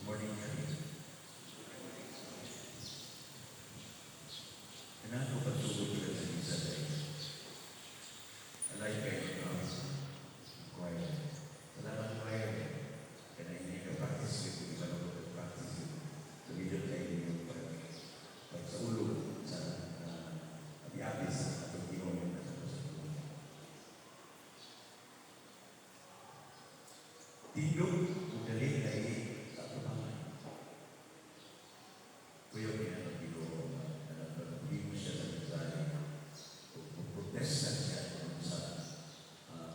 morning, Harry. Kenapa bersungguh tidak bisa saya? Alay kayo choir. Salamat choir. Kaya ini practice with iba na practice with. Tumidot kayo yung sa ulo sa abis atau ginawin na sa ulo. Tindog, udali kayo sa pamamahay. Kuya pinag-ilo hindi mo siya nagsasabi o protestan siya kung sa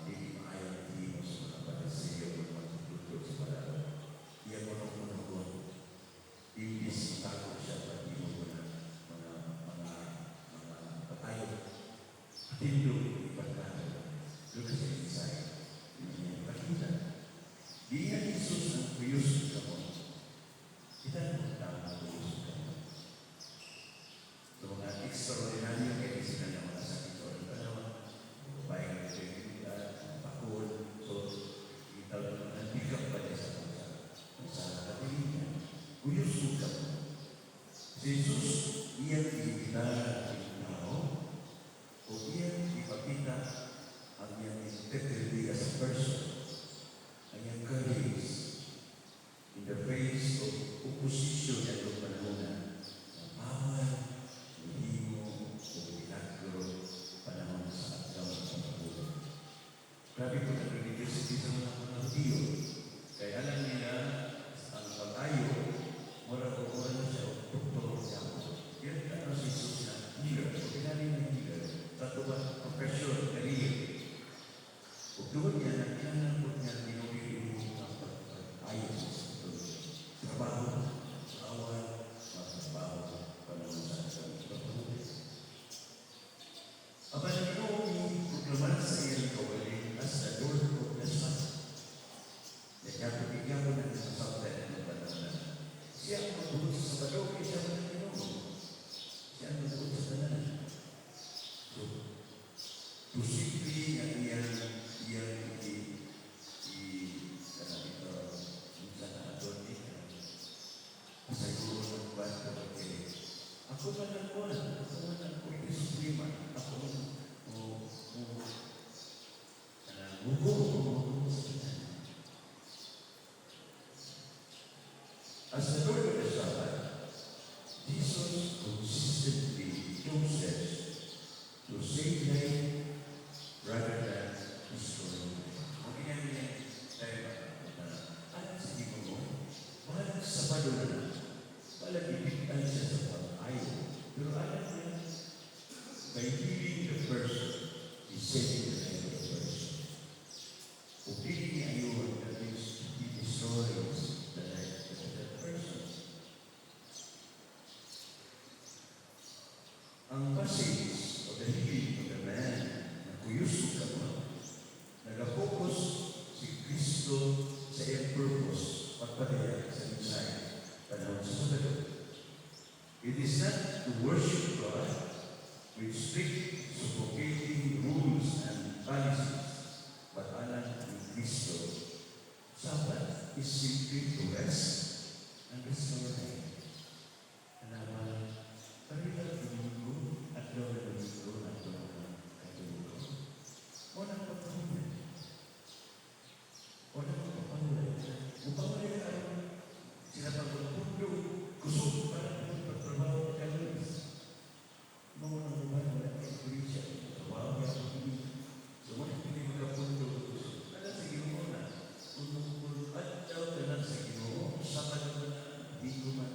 hindi maayaw hindi mo sa mga palasiyo o magtutulog sa palalo. Iyan mo nung unang imbis takot siya pati mo na mga patayo. Tindog, ipagkano. Doon sa inside. Hindi niya ipakita. Di niya Jesus ang kuyos ka mo. Kita mo tama kuyos ka mo. So, mga extraordinaryo kayo sila ng mga sakit o ang dalawa. Babae na ito yung pakul. So, itaw na nandikap pa niya sa kapiling niya. Kuyos ka mo. Si Jesus, iyan ikinita ng tao o iyan ipakita ang iyang integrity as a person. Ang iyang courage in the face of opposition at ng panahon ng bawal, himo, o pinagro, panahon sa agaw ng pagkakulang. Grabe po na religiosity sa mga Hudyo. Kaya alam nila, ang patayo, wala ko na siya o doktor siya. Yan ano si Jesus na healer. O pinali ng healer. Sa tuwa, professional career. O doon niya, nagkinanapot niya, tinawin yung ayos sa trabaho, sa awal, trabaho, panahon sa trabaho. Aba na ito, proklaman sa iyong kawaling as the Lord of the Sun. Kaya pagkikyan mo na sa sabta ng panahon. Siya ang mabuot sa sabado, kaya siya ang Panginoon. Siya ang mabuot sa tanan. So, posibleng ang iyang siguro ng basta pagkili. Ako man ang kuwan. Ako man ang kuwan. Isuprima. Ako man mugo sa tanan. As the Lord of the Sabbath, Jesus consistently chooses to save life rather than destroy life. Magiging niya tayo alam sa ibo mo, mahal sa Sabado na walang ibigay siya sa pag-ayaw. Pero alam niya, by healing the person, is saving the life of the person. Kung hindi niya ayun, that means he destroys the life of that person. Ang passage of the healing of the man na kuyuso ka mo, nag-focus si Kristo sa iyang purpose pagpadaya sa mensahe panahon sa Sabado. It is not to worship God with strict, suffocating rules and policies, but alam ni Kristo, Sabbath is simply to rest and restore life. Alaman, parilang Domingo at Domingo at Domingo. Walang pagpahulan. Walang pagpahulan. Upawalay na tayo. Sila pagpapundo, kusog para pagtrabaho ng kalulis. Mga nang wala ng experience. Trabaho niya ang hindi. So, wala hindi magkapundo. Alam sa Ginoo na. Kung at daw ka lang sa Ginoo, sa panahon na hindi ko man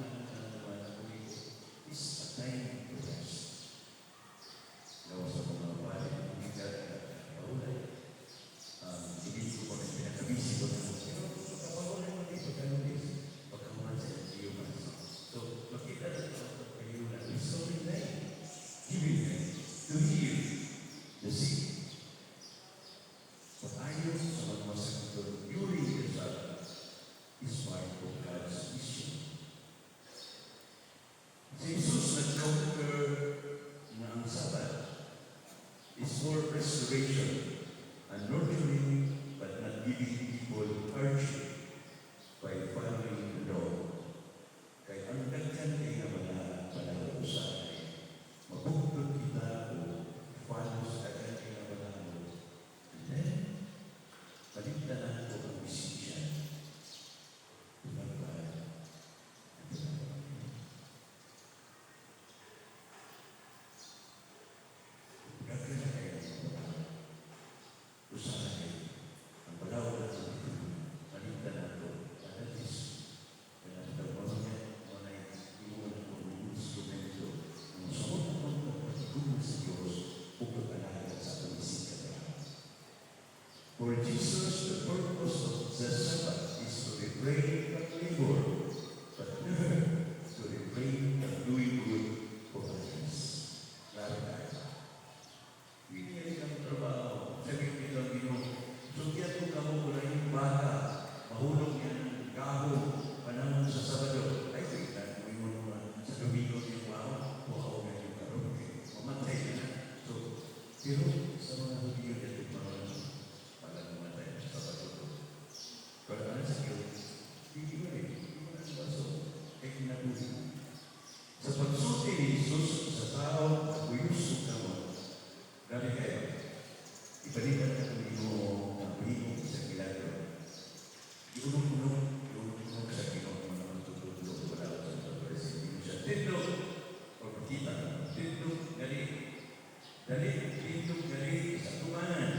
punong-puno sa Ginoo mga magtutulog wala ko sa pagkasin. Hindi mo siya tindog o makita na tindog gali tindog gali sa tumanan.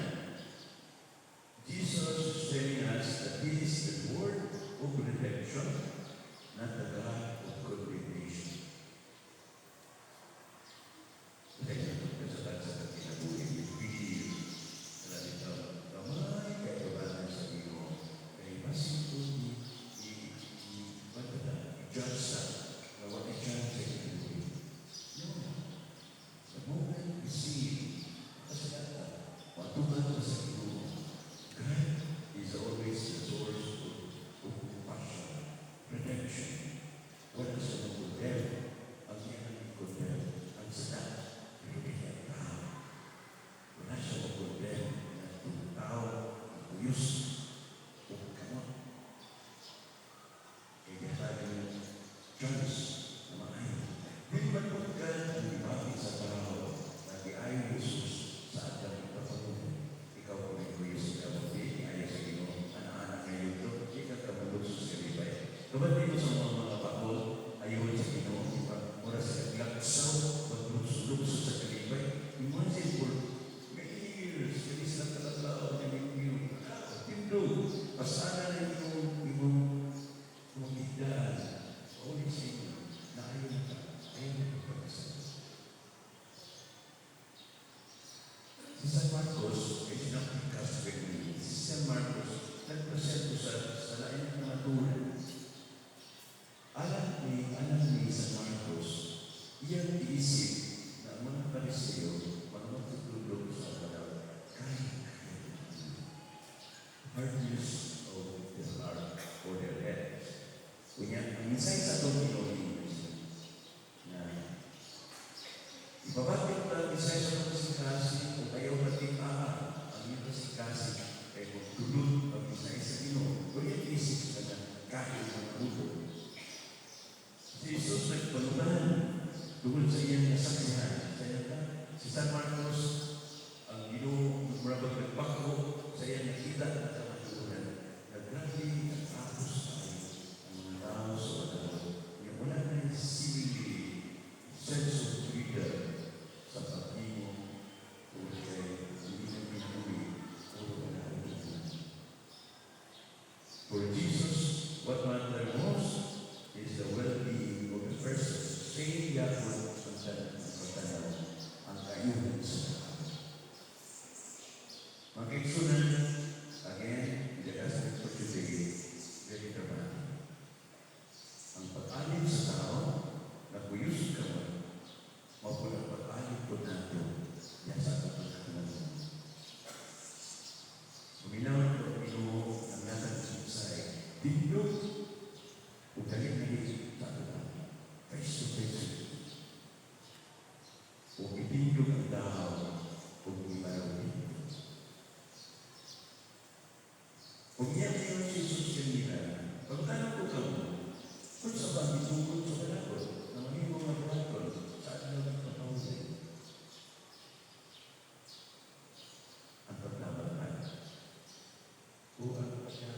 Jesus is telling us that this is the word of redemption, not the God of condemnation. Kaya ito sa kinabuhi, bigil na dito, kamay kaya gabanan sa Ginoo. Kaya pasito i-judge sa gawa i-judge sa kinabuhi. No. The moment we see kasagata, patugan ka sa Ginoo, God is always the source of compassion, redemption. Wala sa mga condemn, ang yan condemn, ang sada, pero kaya tao. Wala siya mga condemn na tao, ang kuyos, o kamot. Kaya sabi ng chance na maayon. Di matulog ka ang ibabit sa tao na di-ayon Jesus sa ating kapagunan. Ikaw kung may kuyos ka, hindi ayaw sa Ginoo, anak-anak ngayon ito, di ka kamulog sa kalibay. Kapag dito sa mga bakol, ayaw sa Ginoo, mura sa kaglaksaw, pag-lukso sa kalibay. Imagine for many years, kaya silang katatlaw, tindog, pasana na yung kumagigdaan. Holy Savior, na ayaw na ka, ayaw na kapag-asal. Si San Marcos, ay sinapagkas si San Marcos, nagpresento sa lain ng matunan. Alam ni San Marcos, iyang iisip na ang mga Pariseo, mga magtutulog sa palaw, kaya hardness of their heart or their heads. Kunya, ang minsay sa itong Pinoy na ibabagit na minsay sa itong kasikasi o ayaw natin ang iyong kasikasi ay magtulog ang minsay sa Pinoy. Kunya, isip ka na kahit mga ulo. Si Jesus nagpalunan tungkol sa iyang nasaksihan. Si San Marcos, ang Ginoo nagmurabag nagpako sa iyang nakita at kamatunan. Naggrabe at tapos tayo ang mga tao sa wadalo. Yung wala na yung civility, sense of freedom sa pag-imo o kay hindi na pinuli o wala na. For Jesus, what matters most is the well-being of the person. Saying Yahweh ang kayuhan sa tao. Mag-iksunan, again, the aspect for today, very dramatic. Ang pag-alip sa tao, na kuyus ka mo, mapulang pag-alip po nato, yan sa pagkakalan. Uminawan ko, Ginoo, ang natang susay, tindog, kung galing-galing sa atin, face to face. Kung itindog ang tao, kung ibaraw dito. Kung yan yung Jesus kanina, pagtanong ko ka mo, kung sa ba, itungkol sa kalakot, na maging mga kalakot, sa atin lang ang kapawin. Ang paglaban kung ano pa siya,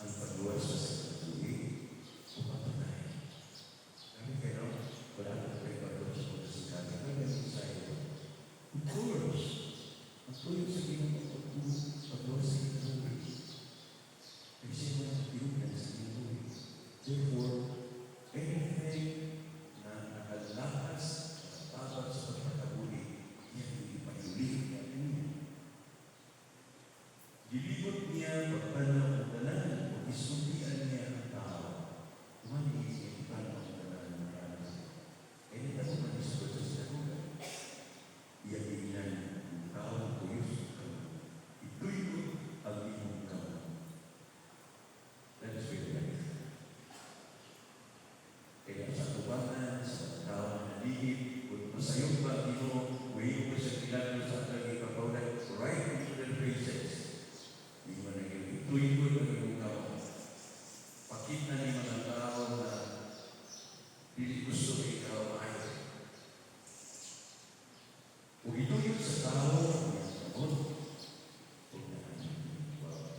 ang pagluwas sa sakatuloy, o papatay. Kami kayo, wala na kayo pagluwas sa pagkasikali. Kaya ganun sa iyo. Of course, ang tuyo sa ginong pagluwas sa sakatuloy. Kasi mga pinunan sa sakatuloy. Therefore, anything na nakalakas, nakatapat sa pagkakabuli, yan hindi payuli. Dilibot niya pagpanaw ng tanan, o isundian niya ang tao. Kumani, pagpanaw ng tanan ng tanan. Eh, hindi ako manisipot sa sinagoga. Iyaginan ang tao ng kuyos ka. Ituyo ang iyong kamay. That is very nice. Kaya sa tubangan, sa tao na nalihip, kung masayong ba, huwag ko sa kilala sa ating ipapaulan, right into the faces. Hindi mo na yung ituyo ang iyong kamay. Pakita ni mga tao na hindi gusto na ikaw ay. Kung ituyo sa tao, ang iyong kamay, huwag na ang iyong kamay.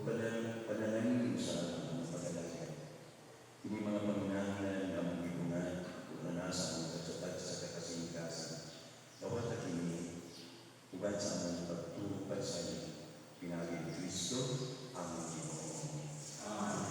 panalangin sa pagdalagan. Ini mga panginahanglan na mong gibungan kung nasa ang katsatag sa kakasingkasan. Bawat at kini, uban sa among pagtupad sa iyo, pinagin Kristo ang Ginoo. Amen.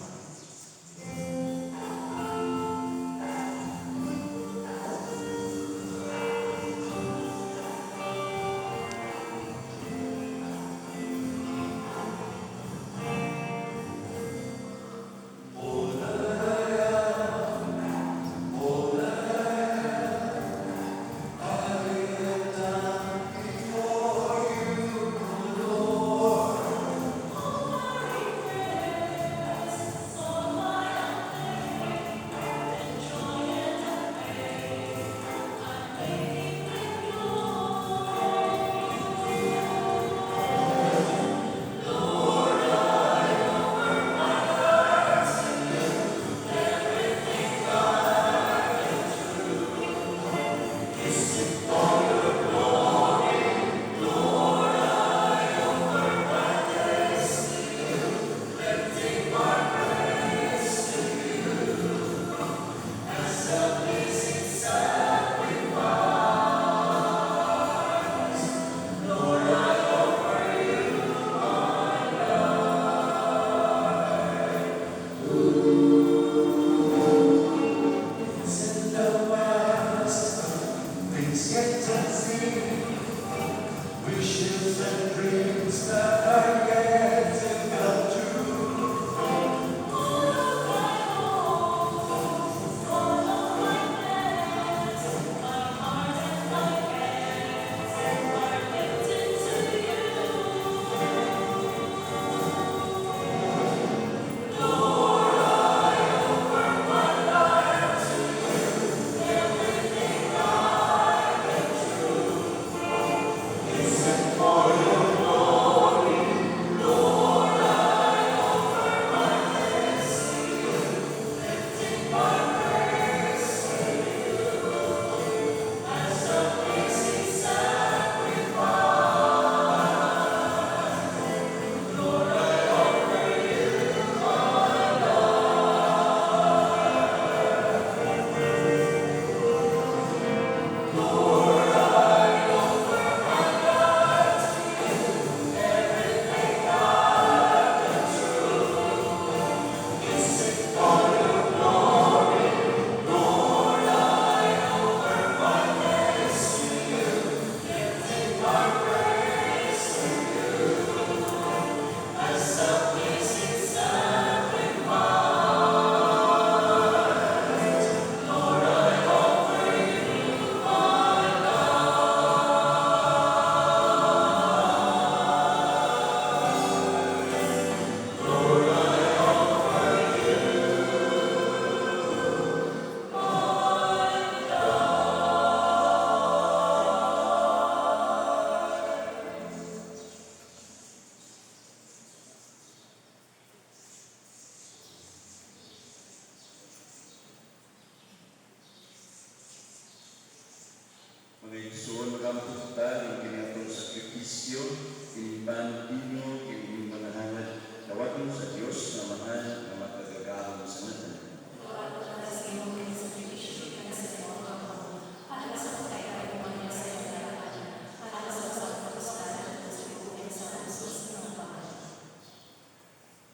Mga igsoon, magampos ta ng kinatong sakripisyo, inimpan ninyo, kining mga hangad, nawaton sa Diyos na mahal na matagagahon sa natin.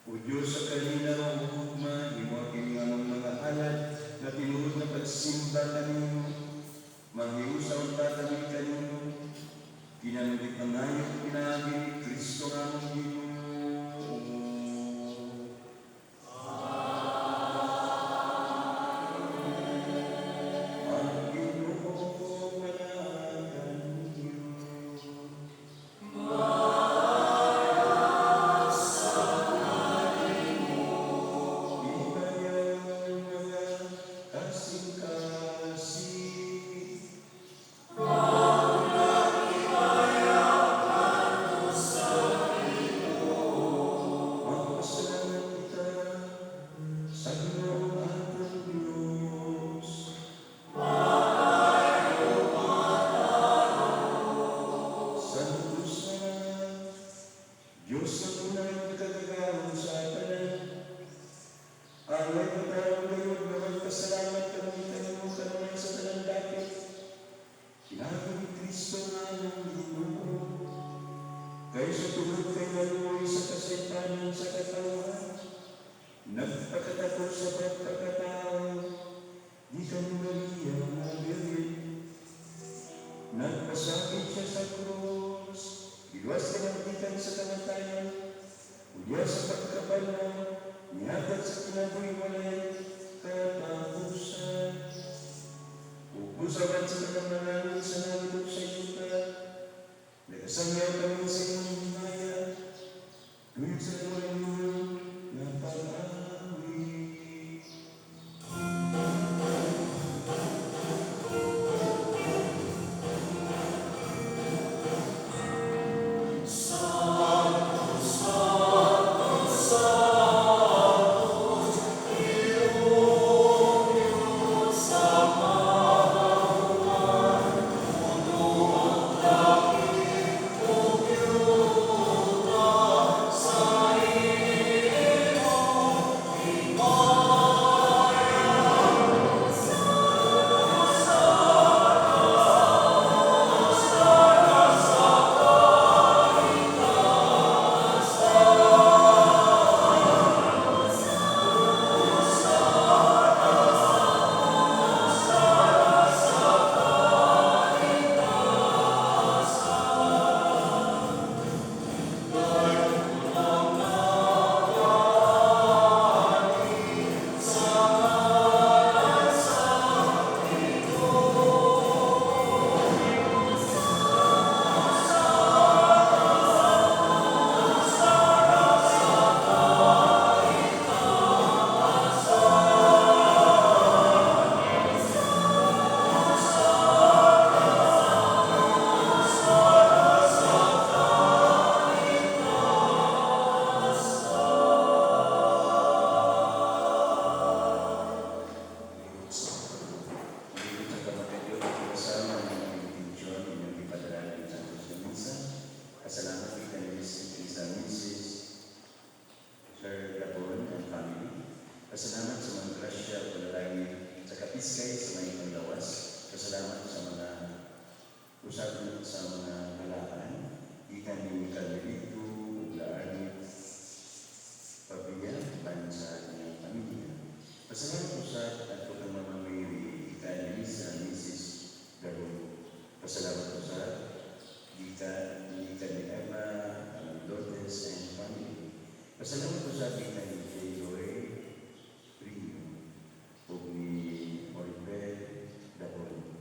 O Diyos sa kalinaw, hugma, himagin nga ng mga halad, na tinuod na pagsimba kanino, manghiusaw tatamig kanino, kinanugit ng ngayon, pinagin ni Kristo nga mong Ginoo. Diyos na tunay na kagagawan Diyos sa pagkabanal, nihatag sa kinabuhi-walay katapusan. Upusaban sa mga manalangin sa nalulog sa yuta, nagasangyaw kami sa inyong himaya, tuwid sa walang na pag-awi. Pasalamat kita ni Mrs. Sir Gabon and family. Pasalamat sa mga grasya at palalangin sa kapiskay sa mga panglawas. Pasalamat sa mga usapan sa mga halaman. Ikan ni Carmelito, Uglaan, Pabia, bansa ng pamilya. Pasalamat po sa at po ng mga Mary, ikan ni Mrs. Gabon. Pasalamat po sa Gita ni Emma, Lourdes and family. Pasalamat po sa kita ni Joy Primo o ni Oliver Dabon.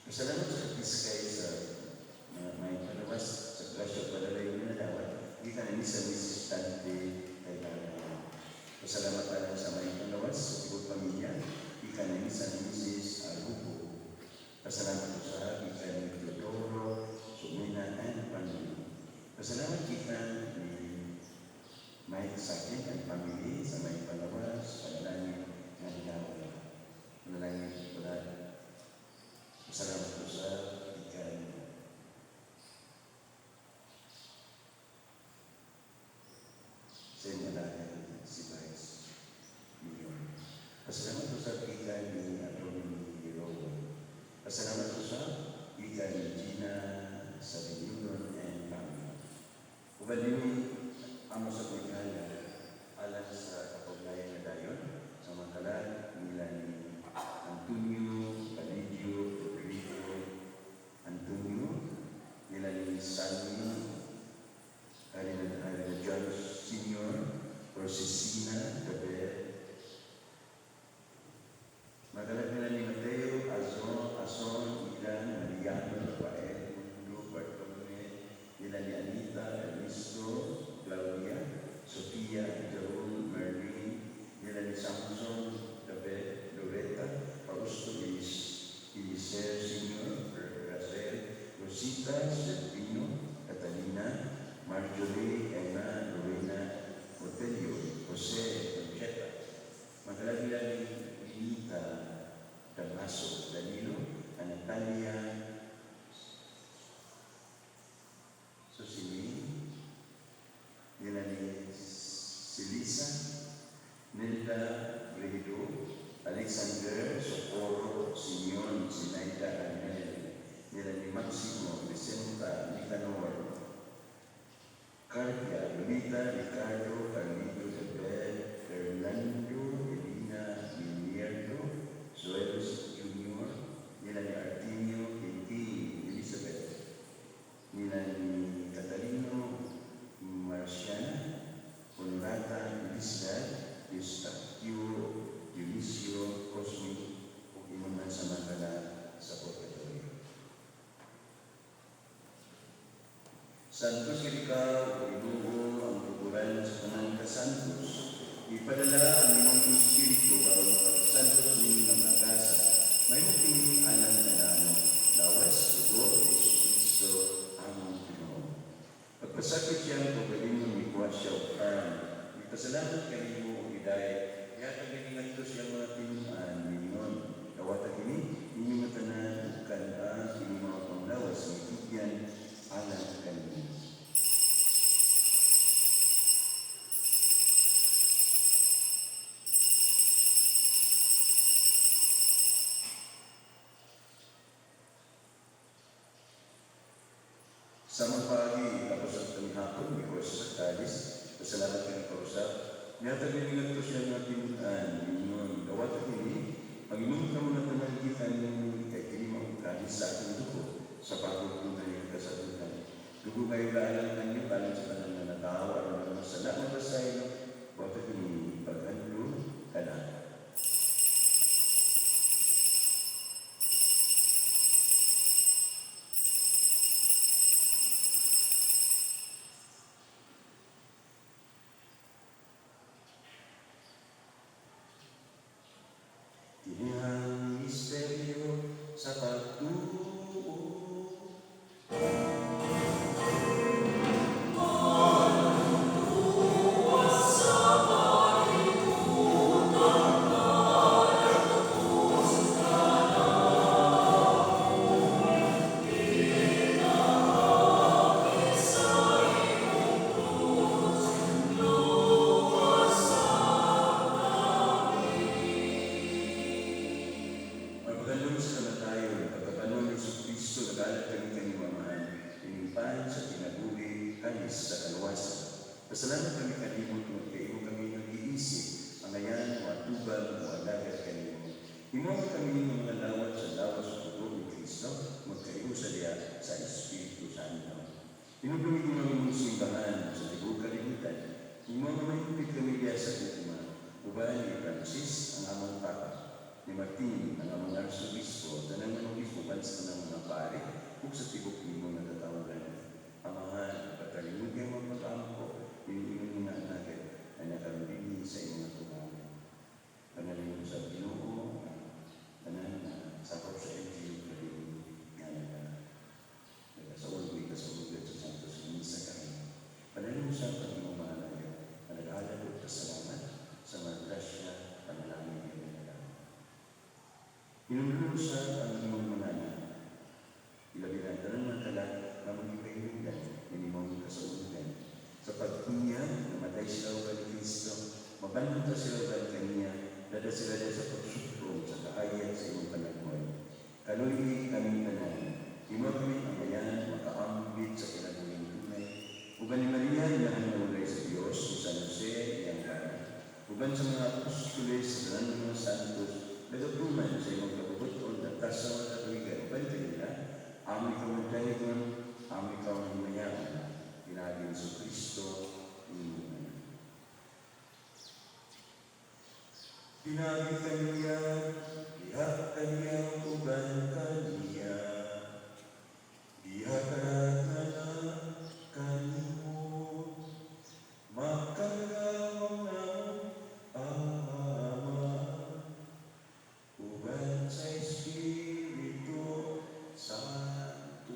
Pasalamat sa Piskay sa may palawas sa grasya padalay na dawat. Kita ni sa Mrs. Tante Kailangan. Pasalamat tayo sa may palawas sa tibot pamilya. Kita ni sa Mrs. Argupo. Pasalamat po sa kita ni Teodoro, Sumina and family. Pasalamat kita ni Mike Sakin and family sa may palawas, panalangin na hinawala. Panalangin pala. Pasalamat po sa ikan. Sa inalayan si Vice Million. Pasalamat po sa ikan ni Atty. Hero. Pasalamat po sa ikan ni Gina sa Union and family. Ubaliwi ang sa pagkaya alam sa kapaglayan na dayon sa mga kalan nila ni Antonio, Palidio, Rodrigo, Antonio, nila ni Sally, Arena Judge Senior, Rosicina, Gabriel, magalag nila ni Mateo, Azon, Ilan, Mariano, Rafael, Mundo, Bartolome, nila ni Anita, Ernesto, Claudia, Sofia, Jerome, Marlene, nila ni Samson, David, Loretta, Fausto, Eliseo Senior, Razel, Rosita, Servino, Catalina, Marjorie, Emma, Lorena, Otelio, Jose, Concheta. Magalag nila ni Vinita, Damaso, Danilo, Natalia, Susini, nila ni Silisa, Nilda, Bredo, Alexander, Socorro, Simeon, Sinaida, Anel, nila ni Maximo, Vicenta, Nicanor, Carpia, Lolita, Ricardo, Carlito, Gabriel, Fernando, Elina, Milierdo, Joel Jr., nila ni Artemio, Kitty, Elizabeth, nila ni Catalino, Marciana, Santos ikaw, o Ginoo, ang tuguran sa tanan ka santos. Ipadala ang imong Espiritu aron pagsantos ning mga agasa. May mukining alam na namo, lawas dugo ni Kristo among Ginoo. Pagpasakit siya ko galing ni kuha siya o karan. Ipasalamat kanimo o hidayat. Kaya kagalingan ko siya mga tinuan ninyon. Kawata kini, ninyo matanan, kanaan, kini mga panglawas, may bigyan, alam kanimo. Sa mga pagi, tapos ang tanihapon, may kuha sa talis, pasalamat ka ng kausap. Niyata galingan ko siya mga tinuan ninyon. Kawata kini, Pag-inom ka muna panaligitan ng kay kini maungkalis sa aking dugo sa pagkukunan ng kasagutan. Dugo kayo laalang kanyo balang sa kanang nanatawa at mga salamat sa iyo. Kawata kini, pag-anlo ka na. Tinihang misteryo sa pagtuo. Magpagandong sa kamatayon, pagkapanon ng Kristo nagalat kami kaniwamaan, pinimpan sa tinaguli, kanis sa kaluwasan. Pasalamat kami kanimo kung magkaimo kami nag-iisip, ang ayan, matubag, o alagat kanimo. Imo kami ng mga lawat sa lawas sa tubo ni Kristo, magkaimo sa diya sa Espiritu Santo. Pinupumit mo ang mong simbahan sa libog kalimutan. Imo mamayupit kami diya sa ukuma, uban ni Francis, ang among Papa, ni Martin, ang among Arsobispo, at ang among Obispo, bansa ng mga pare, kung sa tibok nimo natatawagan. Amahan, pagkalimutin mo pag-ampo, pinipinin mo na natin, na nakarunini sa inyong tumawa. Panalingin sa Ginoo, sakop sa NGO, sa ulwi, sa ulwi, sa Santos, minsa kami. Panalingin sa Panginoon Mahalaga, na nag-aalala at pasalamat sa mga grasya, panalangin niya na lang. Inulong sa ang imong manana, ilabihan ka ng mga kalat na magigayungan, minimong kasaunan. Sa pagkunya, namatay sila kay Kristo, mabandang ka sila kaniya, dada sila sa pagsutong, sa kaayat sa imong panagmay. Kaluwi kami tanan, imo kami ang bayan, makaambit sa kinabuling tunay. Uban ni Maria, inahan na ulay sa Diyos, ni San Jose, iyang gana. Uban sa mga apostoles, sa tanan ng mga santos, nagatuman sa imong kabubuton at sa mga katuwigan. Uban kanila, amoy kamundahigon, amoy kamundayaman, pinagin sa Kristo, pinagin kaniya, lihat kaniya, uban kaniya, lihat kaniya, kanimo, makagawang ng Ama, uban sa Espiritu Santo.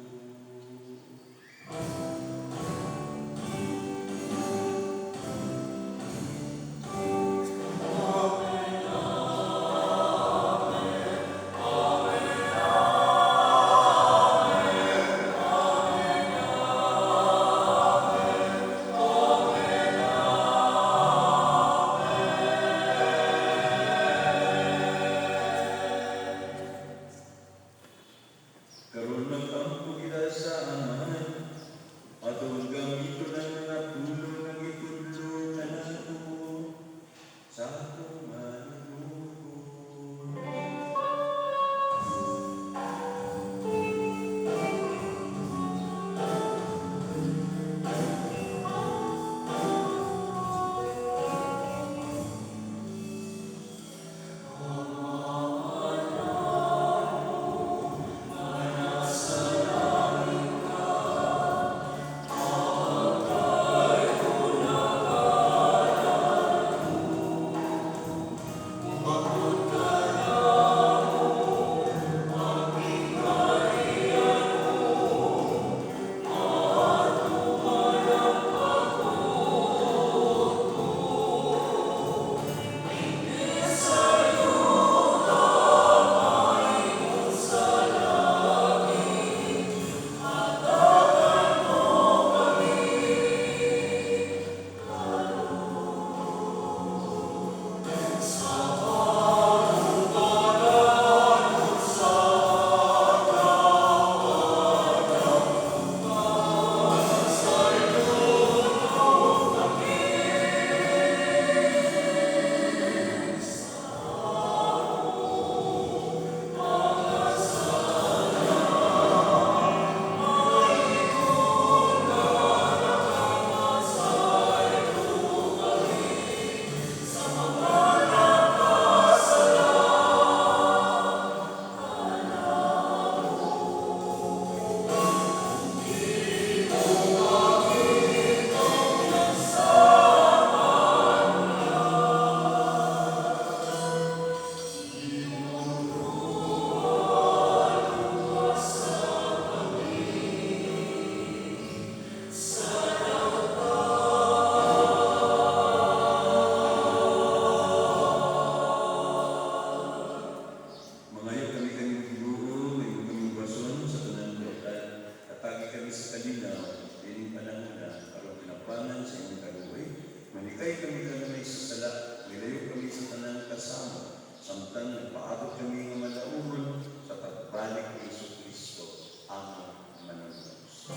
Magkay kami kanamay sa sala, nilayo kami sa tanang kasama, samtang nagpaabot kami ng malauron sa pagbalik ni Hesus Kristo, among Manunubos.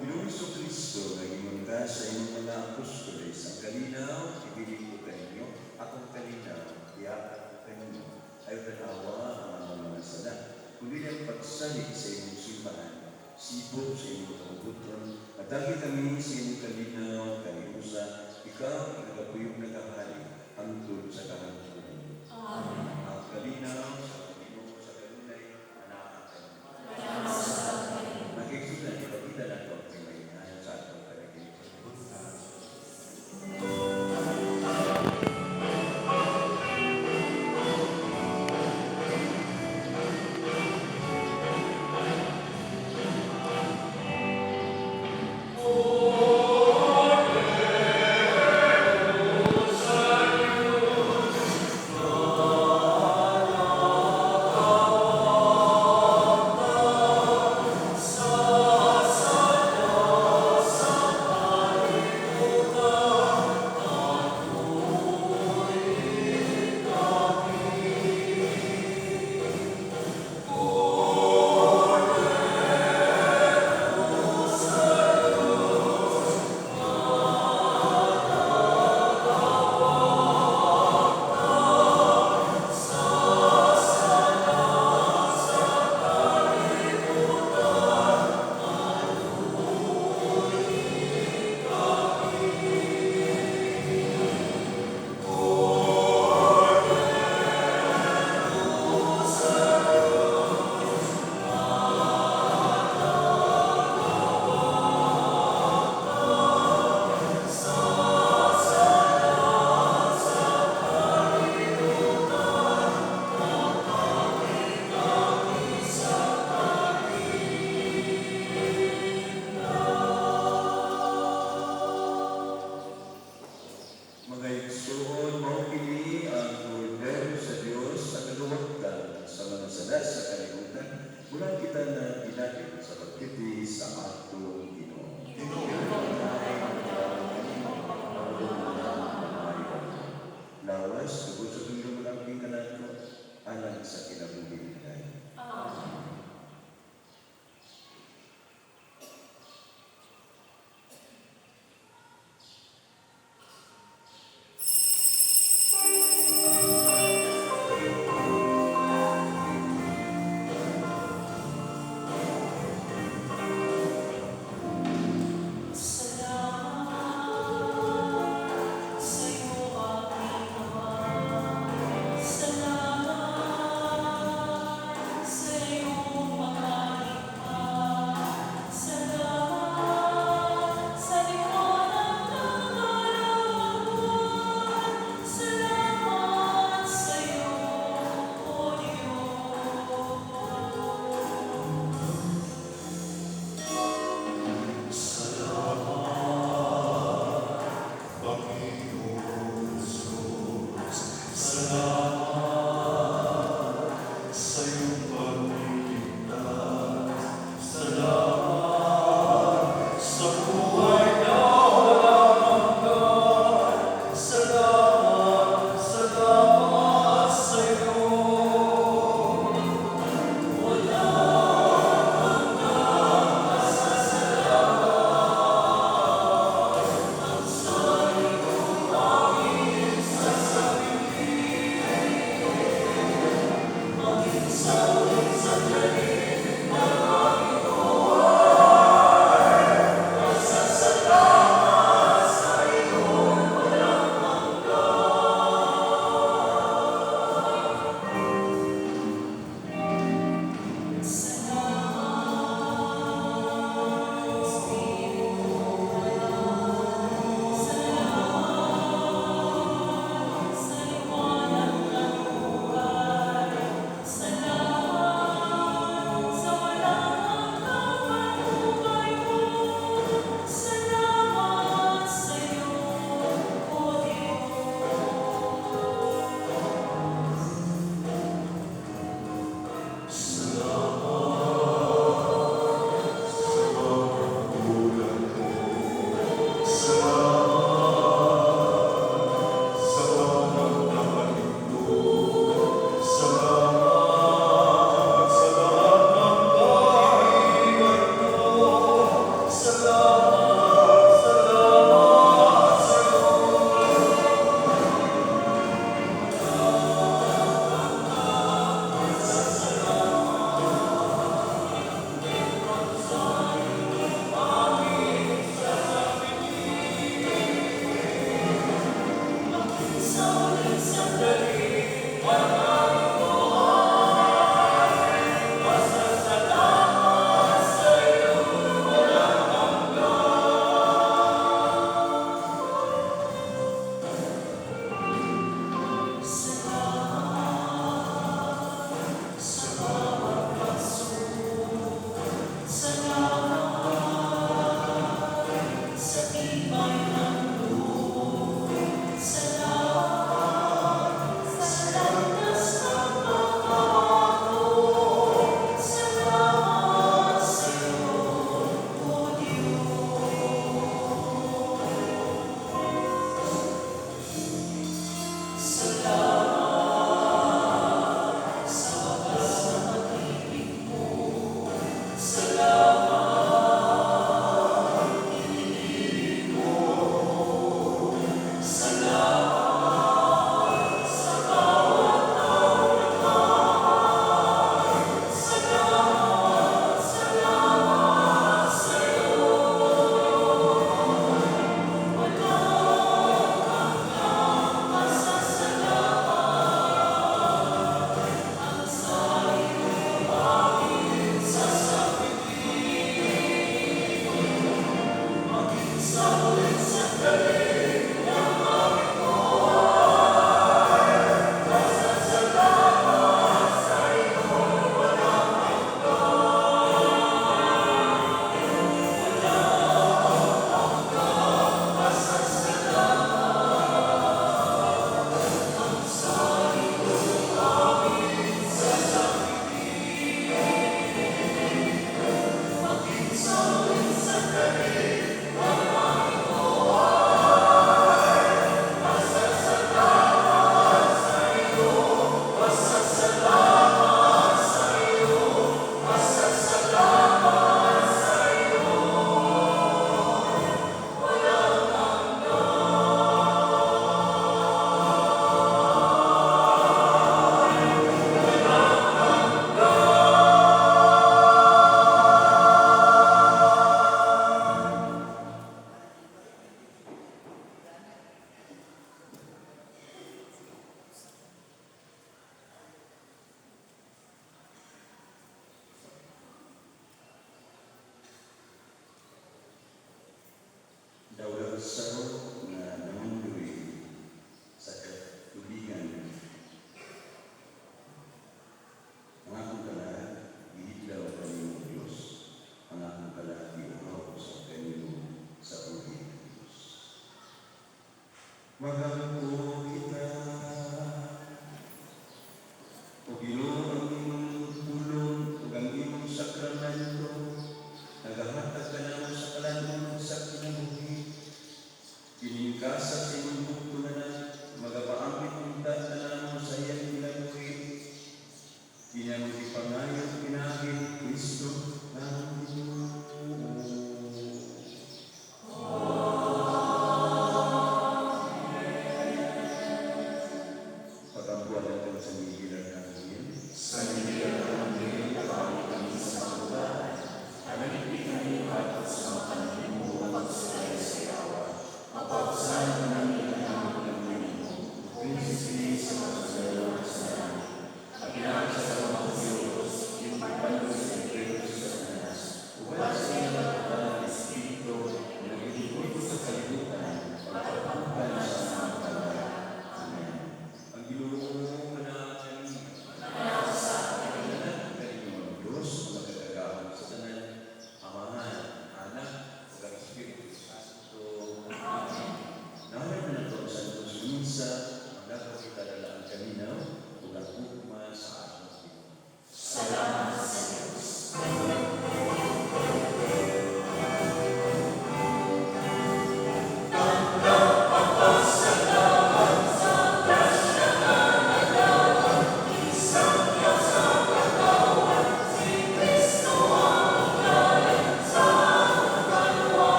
Ginoong Kristo, naging ka sa inyong mga apostoles, ang kalinaw, ibigay ko kaninyo, akong kalinaw, iyakan ko kaninyo, ay tanawa ang among mga sala. Kundi ang pagsalit sa inyong simbahan, sibog sa inyong kabubuton, matagi kami sa inyong kalinaw, kaniusa, ikaw, ang nagapuyog na kahari, hangtod sa kahangtunan. Amen. Ang kalinaw, sa Panginoon, sa kanunay, manaakan. Nakikita, ipakita na ito.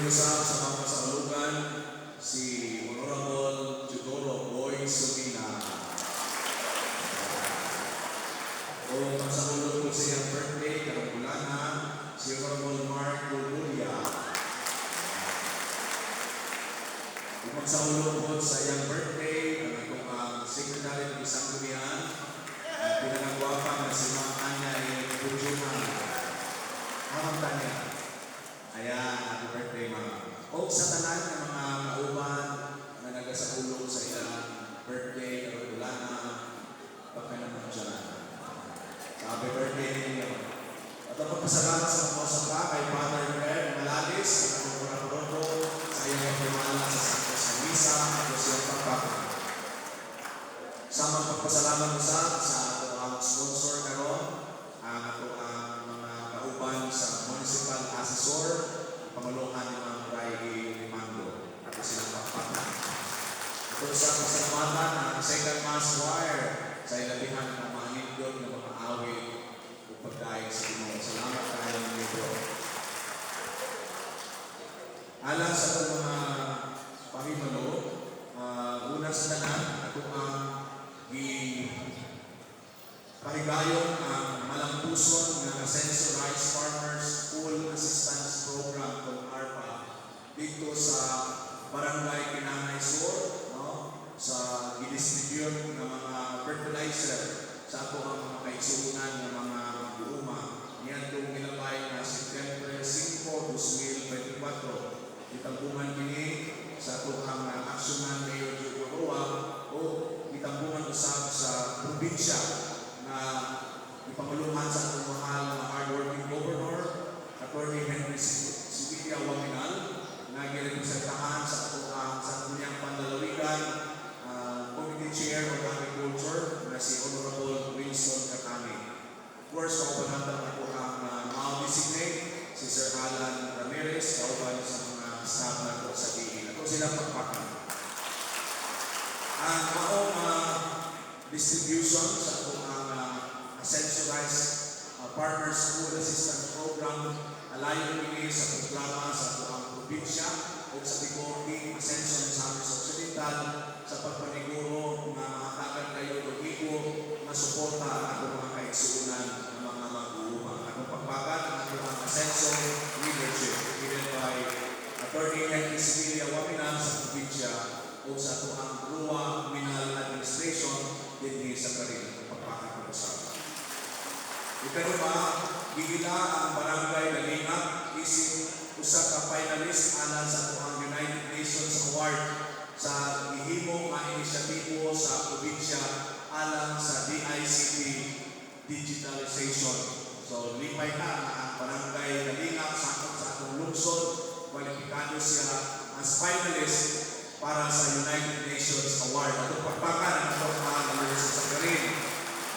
usap sa mga kasaulugan si Honorable Teodoro Boy Sumina. O magsaulog po sa iyang birthday, karangulana, si Honorable Mark Bulbulia. O magsaulog po sa iyang birthday, ang akong secretary ng isang dumihan, ang pinanagwapan na si Ma'am Anya Bujuma. Ma'am Tanya. Ayan, happy birthday, Ma'am. O sa tanan ng mga kauban na nagasaulog sa iyang birthday, karangulana, baka naman dyan. Happy birthday ninyo. At ang pagpasalamat sa mga usapa kay Father Fred Malalis, sa mga puraprodo, sa iyong pagpimala sa Santos Camisa, at sa iyong pagpapa. Sa mga pagpasalamat sa ato sponsor karon, ang ato mga kauban sa municipal assessor, pamuluhan ni Ma'am Riley Rimando, at silang pagpapa. Ito sa pasalamatan ang second mass choir sa ilabihan ng mga hindot na mga awit o pagkain sa Pinoy. Salamat tayo ng libro. Alang sa itong mga pahimalo, una sa tanan, ito ang pahigayon ang malampuson ng Ascenso Rice Farmers Full Assistance Program kung ARPA dito sa Barangay Kinangay Sur, no? Sa i-distribute ng mga fertilizer sa ato ang mga kaigsuunan ng mga buuma. Niyan itong nilabay na September 5, 2024. Itambungan kini sa ato ang aksyonan Mayor Joe Maroa o itambungan usab sa probinsya na ipamuluhan sa atong mahal na hardworking governor, Attorney Henry Sibilia Waminal, na girepresentahan sa ato ang sangguniang panlalawigan, Committee Chair of Agriculture na si Honorable Wilson Katani. Of course, kaubanatan ako ang designate si Sir Alan Ramirez, kauban sa mga staff na ito sa DE. Ito sila pagpakan. Ang maong distribution sa itong Ascenso Rice Partners Food Assistance Program, alayon kini sa programa sa itong probinsya o sa Tigordi, Ascenso ng Samis Occidental sa pagpaniguro na makatagan kayo ng iko na suporta ang ating mga kaigsuunan ng mga mag-uuma. Ang pagpakan ang ating Ascenso Leadership given by Attorney Henry Sibilia Waminal sa probinsya o sa itong Rua Minal Administration din sa Karin. Pagpakan ko sa ikalima, gigila ang Barangay Dalingap isip usa ka finalist alang sa itong United Nations Award sa gihimo nga inisyatibo sa probinsya alang sa DICT digitalization. So, lipay na ang Barangay Dalingap sa atong lungsod, kwalipikado siya as finalist para sa United Nations Award. At pagpakan ang itong mga sa Karin.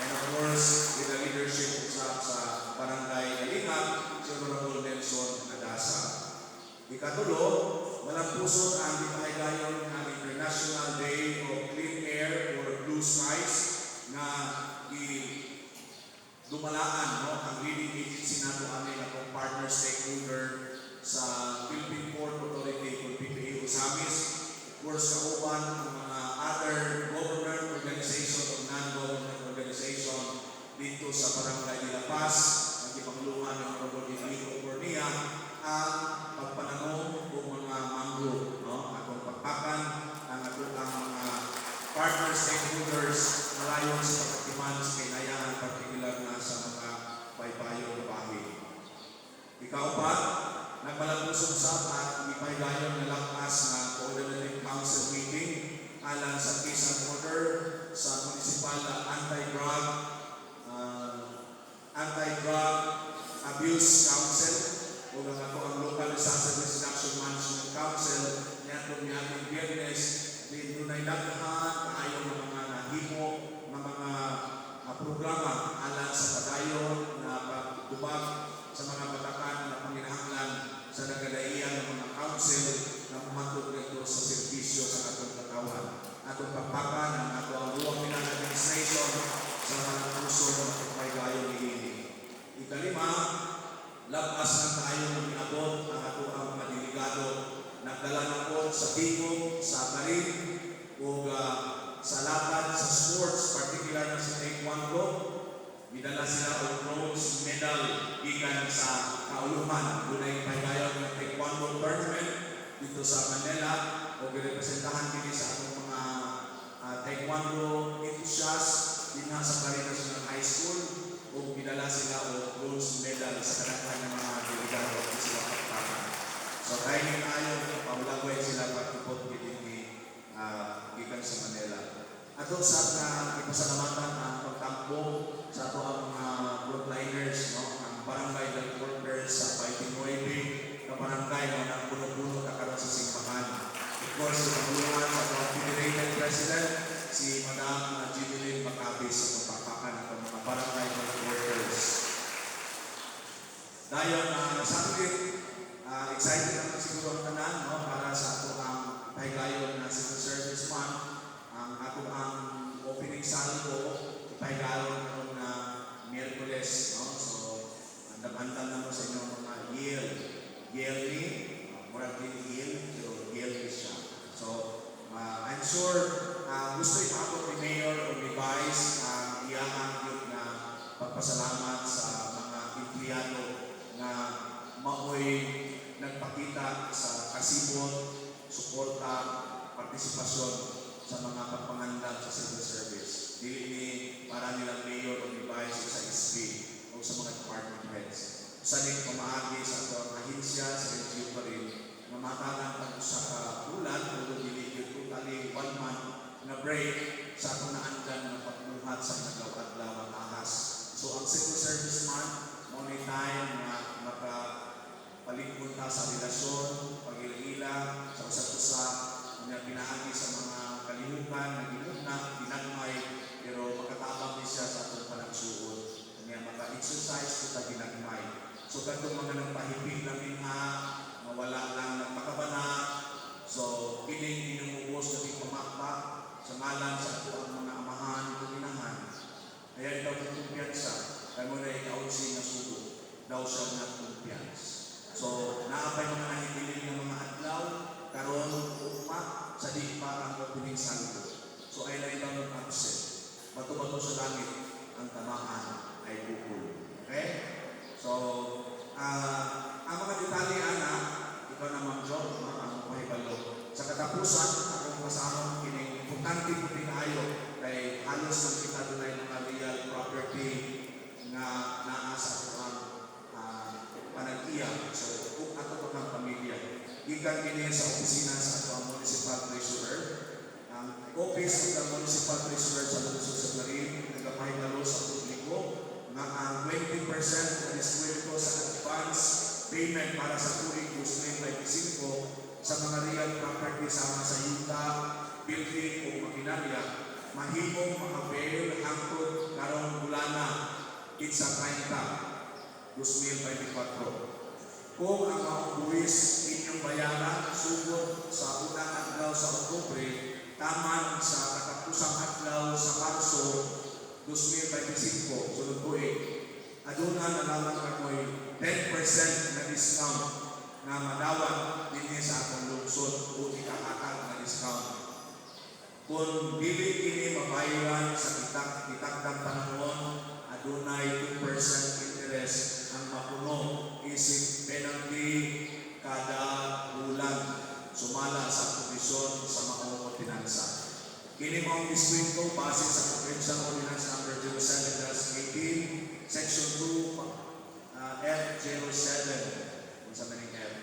And of course, with the leadership sa Barangay Dalingap, si Honorable Nelson Adasa. Ikatulo, malampuson ang ipahigayon ng International Day of Clean Air or Blue Skies na dumalaan ang leading agency nato amin akong partner stakeholder sa Philippine Port Authority kung PPA Usamis. Of course, kauban ang mga other government organization o non-government organization dito sa Barangay de La Paz, ang ipangluhan ng Honorable Emilio Cornia, ang pagpananong o mga mangrove, no? Atong pagpakan ang atong mga partner stakeholders malayon sa pagkatiman sa kainayahan, partikular na sa mga paypayo bahay. Ikaupat, nagmalampuson sa at ipahigayon na lakas na Coordinating Council meeting alang sa case and order sa Municipal Anti-Drug Abuse Council o ang Local Disaster Reduction Management Council niya itong niyang Biyernes din doon ay dagdahan kaayon ng mga nahimo ng mga programa alang sa padayon na pagtubag sa mga batakan na panginahanglan sa nagadaian ng mga council na pumatog nito sa servisyo sa atong katawan. Atong pagpakan ng Eduardo enthusiast din nga sa Carrera National High School o pinala sila o bronze medal sa kalakhan ng mga delegado at sila pagpapang. So dahil yung ayaw, paulagway sila pagkipot gikan sa Manila. At doon sa ipasalamatan ang pagtakbo sa ato ang mga frontliners, no? Ang barangay health workers sa Fighting Nueve, na barangay na ang puno-puno na karoon sa simbahan. Of course, tinatulungan sa Confederated President, si Madam Jubilin Macabis sa pagpakakan ng mga barangay health workers. Dahil nasakit, excited naman siguro ang tanan, no? Para sa ato ang ipahigayon na civil service month, ang ato ang opening salvo, ipahigayon naman na Miyerkules, no? So, andam-andam naman sa inyong mga yearly, murag din pero yearly siya. So, I'm sure gusto ipakot ni Mayor o ni Vice ang iyang yun na pagpasalamat sa mga empleyado na maoy nagpakita sa kasibot, suporta, partisipasyon sa mga pagpangandag sa civil service. Dili ni para nilang Mayor o ni Vice sa SP o sa mga department heads. Sa ning pamaagi sa ato ang ahensya sa LGU pa rin na matalang pag sa bulan o dili totally 1 month na break sa ato na andan na pagbuhat sa naglaw-adlaw ang ahas. So ang civil service month mo ni time na makapaligpon ta sa relasyon, pag-ila sa usa-usa na pinaagi sa mga kalihukan na gimugna, ginagmay, pero makatabang siya sa atong panagsuod. Kanya maka-exercise kita ginagmay. So katong mga nagpahipig namin mawala lang ng pakabana. So kining inumubos na pagpamakpa sa ngalan sa ato ang mga amahan o ginahan. Kaya daw kumpiyansa, kaya mo na ikaunsi na sudo, daw siya na kumpiyansa. So naapay mga nahibiling ng mga adlaw, karon ugma sa di pa ang opening salvo. So ay lang daw absent. Bato-bato sa langit ang tamaan ay bukol. Okay? So, ang mga detalye ikaw na Ma'am Jo, ang mahibalo. Sa katapusan, akong kasama kining importante po pinayo kay halos ng kita doon ay mga real property nga naasa ko ang panagiya. So, kung ato pa ng pamilya. Gikan kini sa opisina sa ato ang municipal treasurer. Ang office ng municipal treasurer sa Lungsod sa Clarin, nagpahibalo sa publiko na ang 20% na diskwento sa advance payment para sa turing 2025 sa mga real property sama sa yuta, building o makinarya, mahimong makabail hangtod karong bulana sa 30, 2024. Kung ang mga buwis inyong bayaran sugod sa unang adlaw sa Oktubre, taman sa katapusang adlaw sa Marso 2025, sunod po aduna na lamang ako'y 10% na discount na madawat din sa akong lungsod o ikakakag na discount. Kung dili kini mabayaran sa itakdang panahon, adunay 2% interest ang mapuno isip penalty kada bulan sumala sa komisyon sa maong pinansa. Kini mao diskwento base sa Provincial Ordinance Number 07-18, Section 2, F07, kung sa maning F,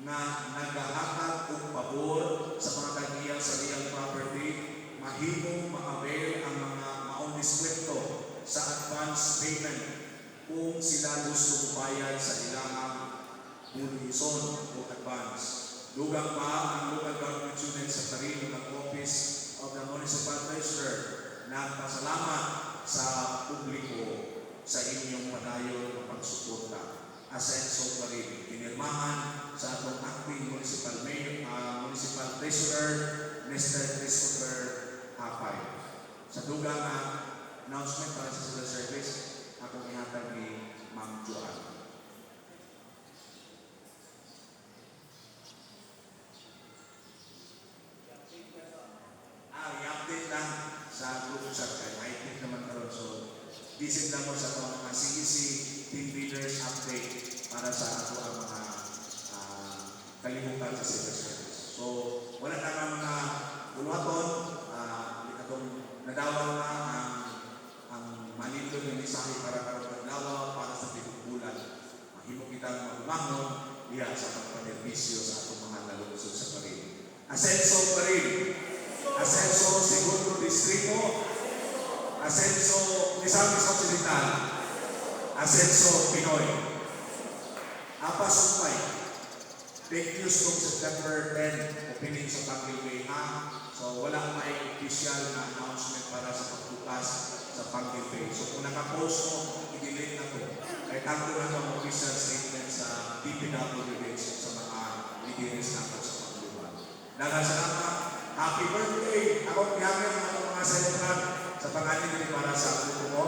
na naghahatag og pabor sa mga tagiya sa real property, mahimong ma-avail ang mga maong diskwento sa advance payment kung sila gusto bayad sa ilang bulison o advance. Dugang pa ang local government unit sa Tarin ng Office of the Municipal Treasurer nagpasalamat sa publiko sa inyong padayon ng pagsuporta. Asenso pa rin pinirmahan sa atong acting municipal mayor, municipal treasurer, Mr. Christopher Hapay. Sa dugang announcement para sa civil service, akong ihatag ni Ma'am Joanne. I-update lang sa group chat kay I-update naman karon. So, visit lang mo sa mga CEC team leaders update para sa ato ang mga kalimutan sa civil service. So, wala na mga buluhaton, itong nadawan na ang manito ng mensahe para karon adlaw para sa pinugbulan. Mahimo kitang magbangon diha sa pagpanerbisyo sa atong mga nalungsod sa Paril. Asenso Paril, Asenso Segundo Distrito, Asenso Misamis Occidental, Asenso Pinoy. Apas Sumpay, fake news kung September 10, opening sa Pangil ha. So walang may official na announcement para sa pagbukas sa Pangil Bay. So kung nakapost mo, i-delete na to. Kahit tanto na itong official statement sa DPWH sa mga lideres natin sa Panguluan. Daghang salamat. Happy birthday! Ako piyami ang mga celebrant sa pangalan nila para sa puto ko.